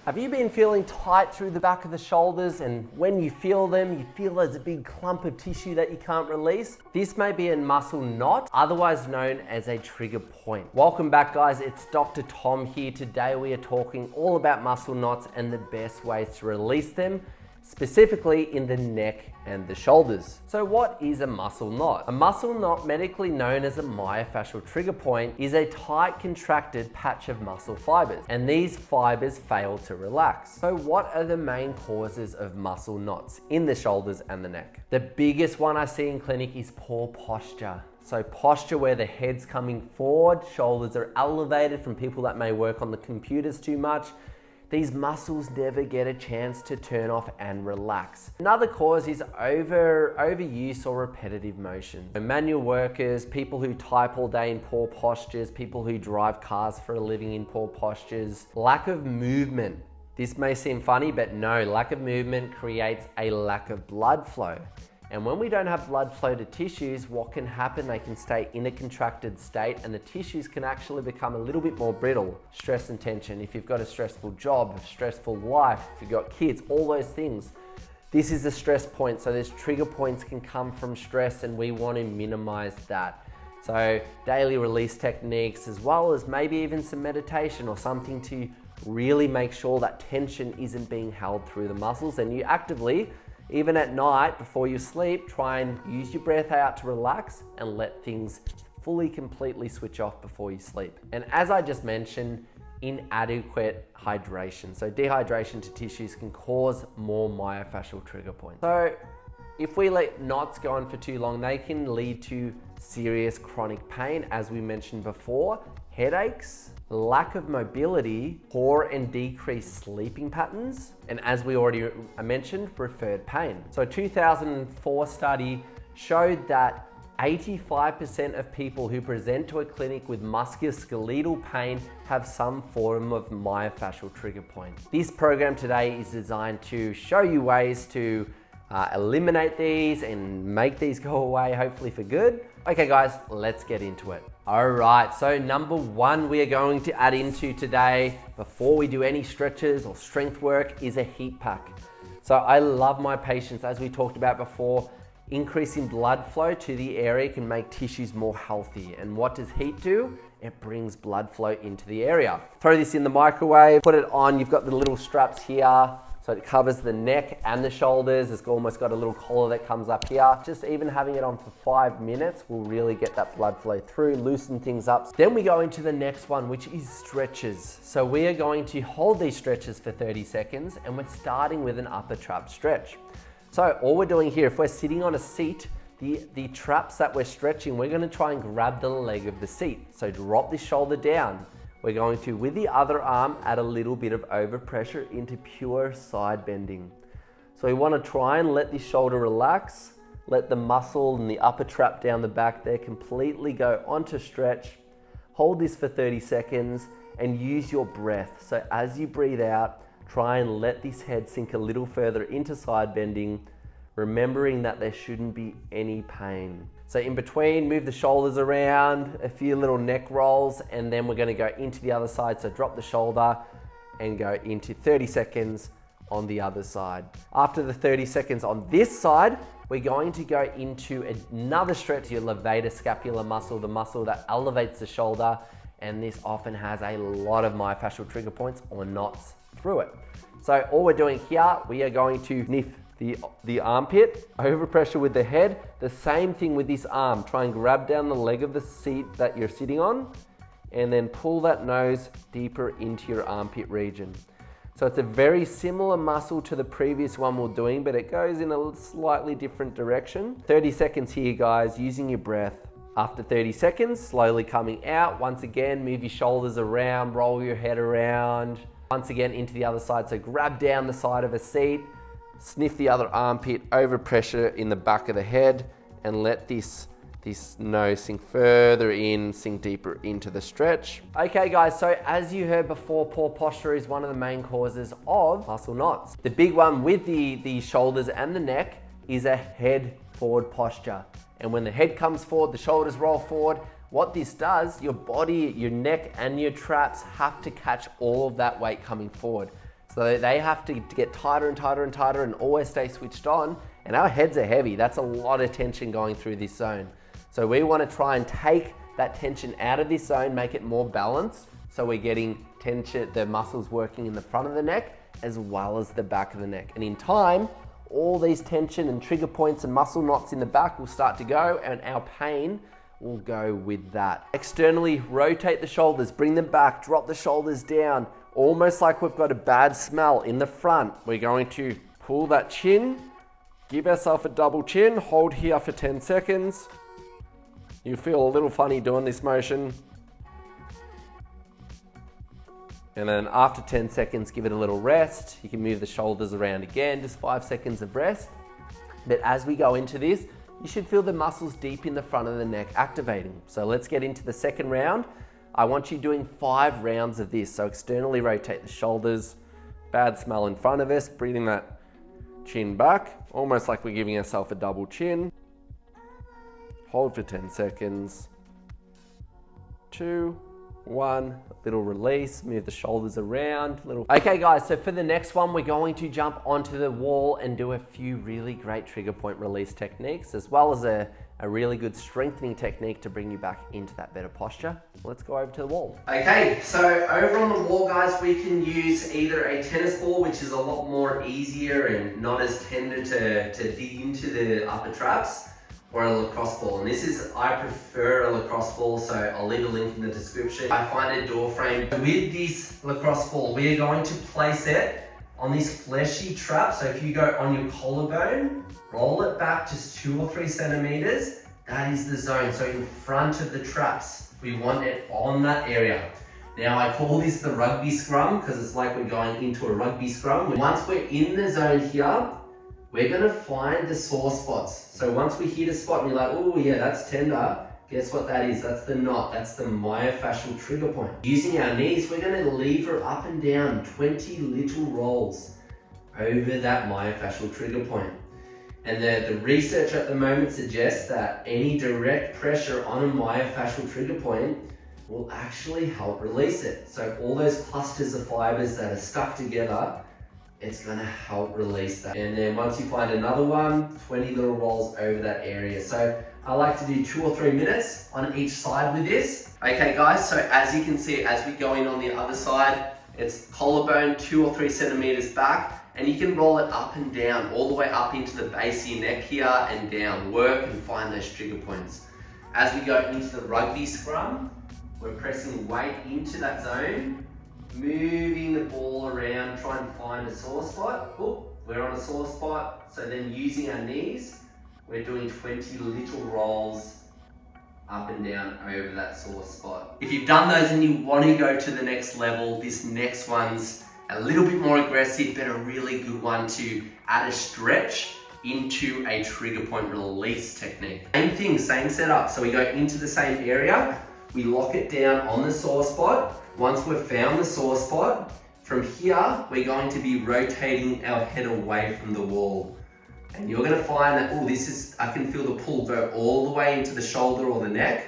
Have you been feeling tight through the back of the shoulders, and when you feel them, you feel there's a big clump of tissue that you can't release? This may be a muscle knot, otherwise known as a trigger point. Welcome back, guys. It's Dr. Tom here. Today we are talking all about muscle knots and the best ways to release them, specifically in the neck and the shoulders. So what is a muscle knot? A muscle knot, medically known as a myofascial trigger point, is a tight contracted patch of muscle fibers, and these fibers fail to relax. So what are the main causes of muscle knots in the shoulders and the neck? The biggest one I see in clinic is poor posture. So posture where the head's coming forward, shoulders are elevated from people that may work on the computers too much. These muscles never get a chance to turn off and relax. Another cause is overuse or repetitive motion. So manual workers, people who type all day in poor postures, people who drive cars for a living in poor postures, lack of movement. This may seem funny, but no, lack of movement creates a lack of blood flow. And when we don't have blood flow to tissues, what can happen? They can stay in a contracted state and the tissues can actually become a little bit more brittle. Stress and tension, if you've got a stressful job, a stressful life, if you've got kids, all those things. This is a stress point, so those trigger points can come from stress and we want to minimize that. So daily release techniques, as well as maybe even some meditation or something to really make sure that tension isn't being held through the muscles, and you actively, even at night before you sleep, try and use your breath out to relax and let things fully, completely switch off before you sleep. And as I just mentioned, inadequate hydration. So dehydration to tissues can cause more myofascial trigger points. So if we let knots go on for too long, they can lead to serious chronic pain, as we mentioned before, headaches, lack of mobility, poor and decreased sleeping patterns, and as we already mentioned, referred pain. So a 2004 study showed that 85% of people who present to a clinic with musculoskeletal pain have some form of myofascial trigger point. This program today is designed to show you ways to eliminate these and make these go away, hopefully for good. Okay guys, let's get into it. All right, so number one we are going to add into today, before we do any stretches or strength work, is a heat pack. So I love my patients, as we talked about before, increasing blood flow to the area can make tissues more healthy. And what does heat do? It brings blood flow into the area. Throw this in the microwave, put it on, you've got the little straps here, so it covers the neck and the shoulders. It's almost got a little collar that comes up here. Just even having it on for 5 minutes will really get that blood flow through, loosen things up. Then we go into the next one, which is stretches. So we are going to hold these stretches for 30 seconds and we're starting with an upper trap stretch. So all we're doing here, if we're sitting on a seat, the traps that we're stretching, we're gonna try and grab the leg of the seat. So drop this shoulder down. We're going to, with the other arm, add a little bit of overpressure into pure side bending. So we want to try and let this shoulder relax, let the muscle and the upper trap down the back there completely go onto stretch. Hold this for 30 seconds and use your breath. So as you breathe out, try and let this head sink a little further into side bending, remembering that there shouldn't be any pain. So in between, move the shoulders around, a few little neck rolls, and then we're gonna go into the other side. So drop the shoulder and go into 30 seconds on the other side. After the 30 seconds on this side, we're going to go into another stretch, your levator scapular muscle, the muscle that elevates the shoulder, and this often has a lot of myofascial trigger points or knots through it. So all we're doing here, we are going to sniff the armpit, overpressure with the head. The same thing with this arm. Try and grab down the leg of the seat that you're sitting on and then pull that nose deeper into your armpit region. So it's a very similar muscle to the previous one we're doing, but it goes in a slightly different direction. 30 seconds here, guys, using your breath. After 30 seconds, slowly coming out. Once again, move your shoulders around, roll your head around. Once again, into the other side. So grab down the side of a seat, sniff the other armpit, overpressure in the back of the head, and let this nose sink further in, sink deeper into the stretch. Okay guys, so as you heard before, poor posture is one of the main causes of muscle knots. The big one with the shoulders and the neck is a head forward posture. And when the head comes forward, the shoulders roll forward. What this does, your body, your neck and your traps have to catch all of that weight coming forward. So they have to get tighter and tighter and tighter and always stay switched on. And our heads are heavy. That's a lot of tension going through this zone. So we want to try and take that tension out of this zone, make it more balanced. So we're getting tension, the muscles working in the front of the neck as well as the back of the neck. And in time, all these tension and trigger points and muscle knots in the back will start to go, and our pain will go with that. Externally rotate the shoulders, bring them back, drop the shoulders down, almost like we've got a bad smell in the front. We're going to pull that chin, give ourselves a double chin, hold here for 10 seconds. You feel a little funny doing this motion. And then after 10 seconds, give it a little rest. You can move the shoulders around again, just 5 seconds of rest. But as we go into this, you should feel the muscles deep in the front of the neck activating. So let's get into the second round. I want you doing 5 rounds of this. So externally rotate the shoulders, bad smell in front of us, breathing that chin back, almost like we're giving ourselves a double chin. Hold for 10 seconds. 2, 1, little release, move the shoulders around, little. Okay guys, so for the next one, we're going to jump onto the wall and do a few really great trigger point release techniques, as well as a really good strengthening technique to bring you back into that better posture. Let's go over to the wall. Okay, so over on the wall, guys, we can use either a tennis ball, which is a lot more easier and not as tender to dig into the upper traps, or a lacrosse ball. And this is, I prefer a lacrosse ball, so I'll leave a link in the description. I find a door frame. With this lacrosse ball, we are going to place it on this fleshy trap. So if you go on your collarbone, roll it back just 2 or 3 centimeters, that is the zone. So in front of the traps, we want it on that area. Now I call this the rugby scrum because it's like we're going into a rugby scrum. Once we're in the zone here, we're gonna find the sore spots. So once we hit a spot and you're like, oh yeah, that's tender, guess what that is? That's the knot, that's the myofascial trigger point. Using our knees, we're gonna lever up and down 20 little rolls over that myofascial trigger point. And the research at the moment suggests that any direct pressure on a myofascial trigger point will actually help release it. So all those clusters of fibers that are stuck together, it's gonna help release that. And then once you find another one, 20 little rolls over that area. So I like to do 2 or 3 minutes on each side with this. Okay guys, so as you can see, as we go in on the other side, it's collarbone 2 or 3 centimeters back, and you can roll it up and down, all the way up into the base of your neck here and down. Work and find those trigger points. As we go into the rugby scrum, we're pressing weight into that zone, moving the ball around, try and find a sore spot. Oh, we're on a sore spot. So then using our knees, we're doing 20 little rolls up and down over that sore spot. If you've done those and you want to go to the next level, this next one's a little bit more aggressive, but a really good one to add a stretch into a trigger point release technique. Same thing, same setup. So we go into the same area, we lock it down on the sore spot. Once we've found the sore spot, from here, we're going to be rotating our head away from the wall. And you're gonna find that, oh, I can feel the pull go all the way into the shoulder or the neck,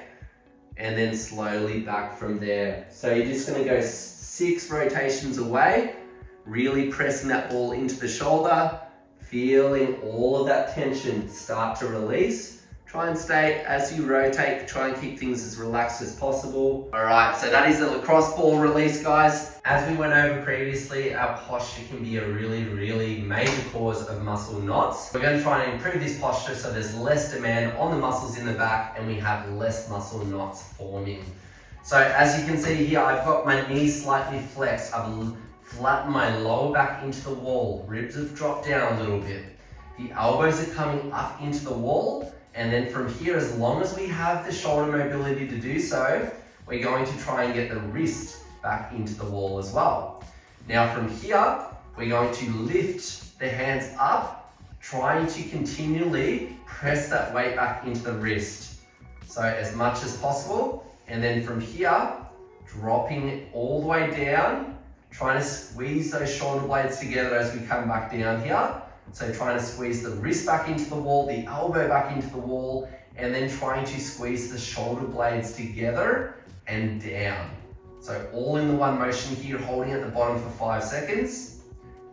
and then slowly back from there. So you're just gonna go 6 rotations away, really pressing that ball into the shoulder, feeling all of that tension start to release. Try and stay, as you rotate, try and keep things as relaxed as possible. All right, so that is the lacrosse ball release, guys. As we went over previously, our posture can be a really, really major cause of muscle knots. We're gonna try and improve this posture so there's less demand on the muscles in the back and we have less muscle knots forming. So as you can see here, I've got my knees slightly flexed. I've flattened my lower back into the wall. Ribs have dropped down a little bit. The elbows are coming up into the wall. And then from here, as long as we have the shoulder mobility to do so, we're going to try and get the wrist back into the wall as well. Now from here, we're going to lift the hands up, trying to continually press that weight back into the wrist. So as much as possible. And then from here, dropping it all the way down, trying to squeeze those shoulder blades together as we come back down here. So trying to squeeze the wrist back into the wall, the elbow back into the wall, and then trying to squeeze the shoulder blades together and down. So all in the one motion here, holding at the bottom for 5 seconds.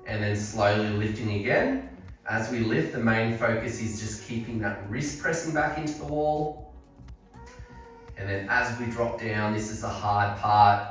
and then slowly lifting again. As we lift, the main focus is just keeping that wrist pressing back into the wall. And then as we drop down, this is the hard part.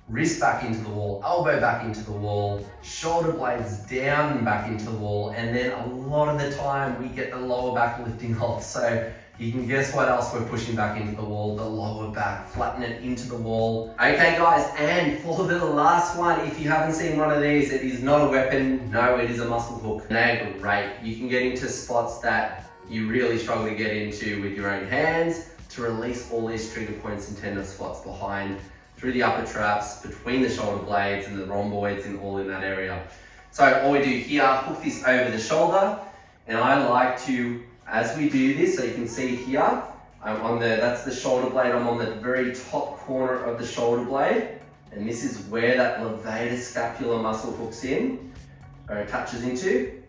Wrist back into the wall, elbow back into the wall, shoulder blades down and back into the wall. And then a lot of the time we get the lower back lifting off. So you can guess what else we're pushing back into the wall, the lower back, flatten it into the wall. Okay guys, and for the last one, if you haven't seen one of these, it is not a weapon, no, it is a muscle hook. They're great. You can get into spots that you really struggle to get into with your own hands to release all these trigger points and tendon spots behind, through the upper traps, between the shoulder blades and the rhomboids and all in that area. So all we do here, hook this over the shoulder, and I like to, as we do this, so you can see here, that's the shoulder blade, I'm on the very top corner of the shoulder blade, and this is where that levator scapular muscle hooks in, or it touches into.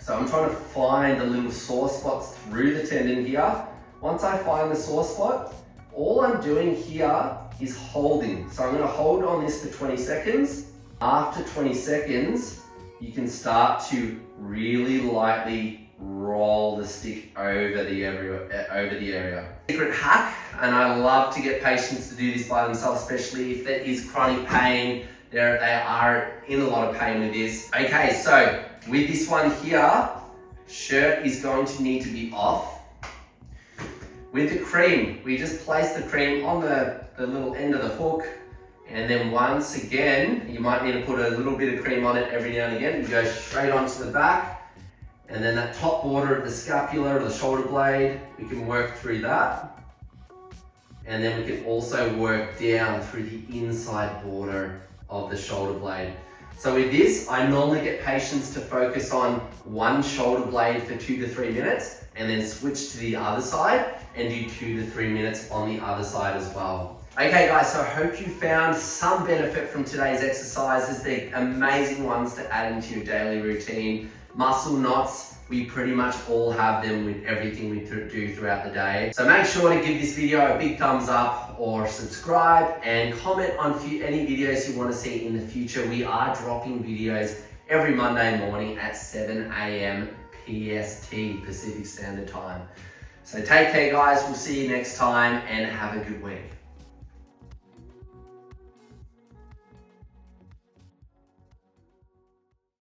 So I'm trying to find the little sore spots through the tendon here. Once I find the sore spot, all I'm doing here is holding. So I'm going to hold on this for 20 seconds. After 20 seconds, you can start to really lightly roll the stick over the area. Secret hack, and I love to get patients to do this by themselves, especially if there is chronic pain. They are in a lot of pain with this. Okay, so with this one here, shirt is going to need to be off. With the cream, we just place the cream on the little end of the hook, and then once again, you might need to put a little bit of cream on it every now and again. You go straight onto the back, and then that top border of the scapula or the shoulder blade, we can work through that. And then we can also work down through the inside border of the shoulder blade. So with this, I normally get patients to focus on one shoulder blade for 2 to 3 minutes, and then switch to the other side and do 2 to 3 minutes on the other side as well. Okay guys, so I hope you found some benefit from today's exercises. They're amazing ones to add into your daily routine. Muscle knots, we pretty much all have them with everything we do throughout the day. So make sure to give this video a big thumbs up or subscribe, and comment on any videos you want to see in the future. We are dropping videos every Monday morning at 7 a.m. PST, Pacific Standard Time. So take care guys, we'll see you next time, and have a good week.